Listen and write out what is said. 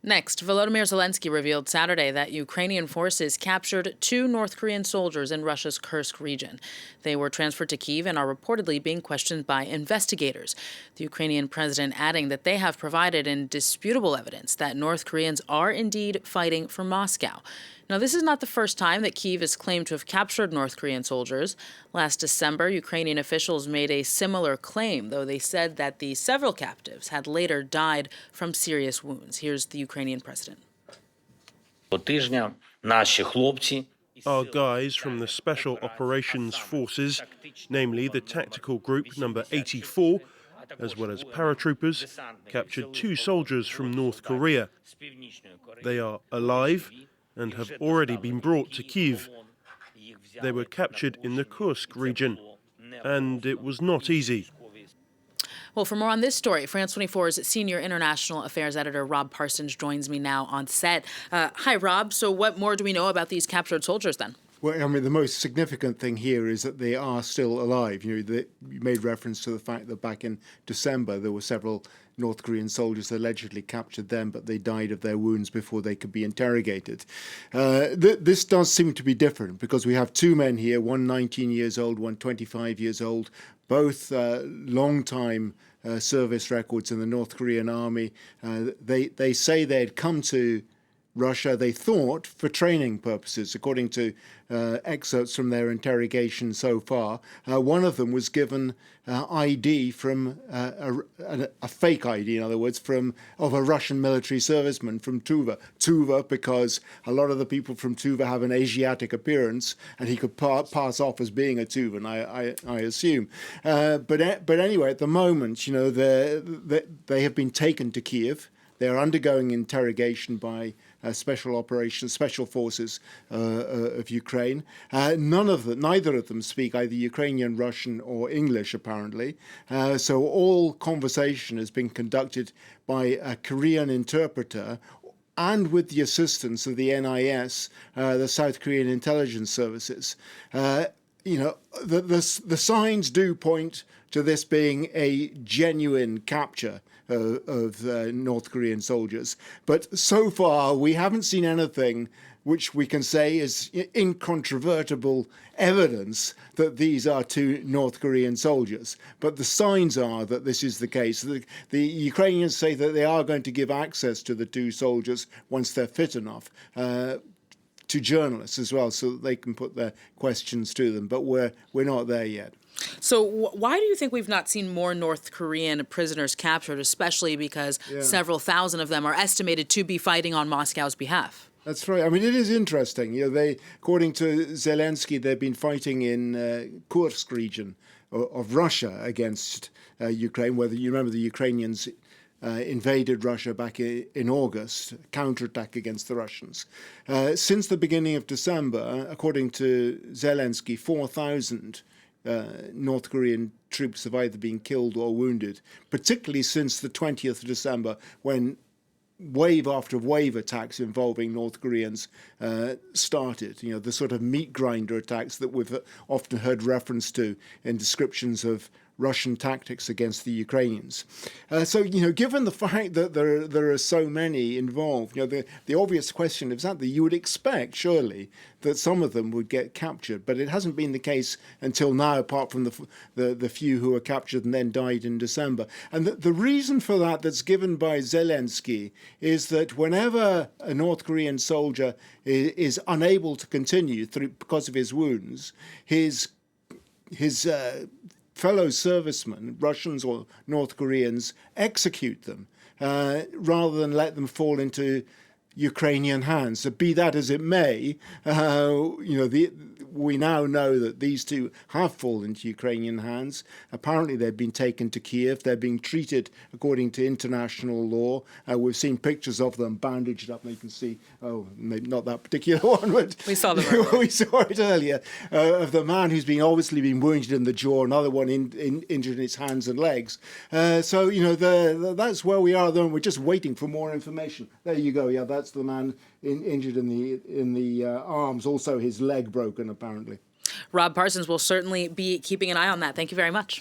Next, Volodymyr Zelensky revealed Saturday that Ukrainian forces captured 2 North Korean soldiers in Russia's Kursk region. They were transferred to Kyiv and are reportedly being questioned by investigators. The Ukrainian president adding that they have provided indisputable evidence that North Koreans are indeed fighting for Moscow. Now, this is not the first time that Kyiv has claimed to have captured North Korean soldiers. Last December, Ukrainian officials made a similar claim, though they said that the several captives had later died from serious wounds. Here's the Ukrainian president. Our guys from the Special Operations Forces, namely the Tactical Group Number 84, as well as paratroopers, captured 2 soldiers from North Korea. They are alive and have already been brought to Kyiv. They were captured in the Kursk region, and it was not easy. Well, for more on this story, France 24's senior international affairs editor Rob Parsons joins me now on set. Hi, Rob. So what more do we know about these captured soldiers then? Well, I mean, the most significant thing here is that they are still alive. You made reference to the fact that back in December there were several North Korean soldiers allegedly captured them, but they died of their wounds before they could be interrogated. This does seem to be different because we have 2 men here, one 19 years old, one 25 years old, both long-time service records in the North Korean army. They say they had come to Russia, they thought, for training purposes, according to excerpts from their interrogation so far. One of them was given ID from a fake ID, in other words, of a Russian military serviceman from Tuva. Tuva, because a lot of the people from Tuva have an Asiatic appearance, and he could pass off as being a Tuvan, I assume. But anyway, at the moment, they have been taken to Kyiv. They're undergoing interrogation by special forces of Ukraine. Neither of them speak either Ukrainian, Russian, or English, apparently. So all conversation has been conducted by a Korean interpreter, and with the assistance of the NIS, the South Korean intelligence services. The signs do point to this being a genuine capture of North Korean soldiers. But so far, we haven't seen anything which we can say is incontrovertible evidence that these are 2 North Korean soldiers. But the signs are that this is the case. The Ukrainians say that they are going to give access to the 2 soldiers once they're fit enough, to journalists as well, so that they can put their questions to them. But we're not there yet. So why do you think we've not seen more North Korean prisoners captured, especially because several thousand of them are estimated to be fighting on Moscow's behalf? That's right. I mean, it is interesting. According to Zelensky, they've been fighting in Kursk region of Russia against Ukraine, where you remember the Ukrainians invaded Russia back in August, counterattack against the Russians. Since the beginning of December, according to Zelensky, 4,000 North Korean troops have either been killed or wounded, particularly since the 20th of December, when wave after wave attacks involving North Koreans started. The sort of meat grinder attacks that we've often heard reference to in descriptions of Russian tactics against the Ukrainians. So, given the fact that there are so many involved, the obvious question is that you would expect, surely, that some of them would get captured. But it hasn't been the case until now, apart from the few who were captured and then died in December. And the reason for that's given by Zelensky is that whenever a North Korean soldier is unable to continue because of his wounds, his fellow servicemen, Russians or North Koreans, execute them rather than let them fall into Ukrainian hands. So be that as it may, we now know that these 2 have fallen into Ukrainian hands. Apparently they've been taken to Kyiv. They're being treated according to international law. We've seen pictures of them bandaged up, and you can see, maybe not that particular one, but we saw them earlier. We saw it earlier, of the man who's obviously been wounded in the jaw, another one injured in his hands and legs. So, that's where we are, though, and we're just waiting for more information. There you go. Yeah, that's the man injured in the arms, also his leg broken, apparently. Rob Parsons will certainly be keeping an eye on that. Thank you very much.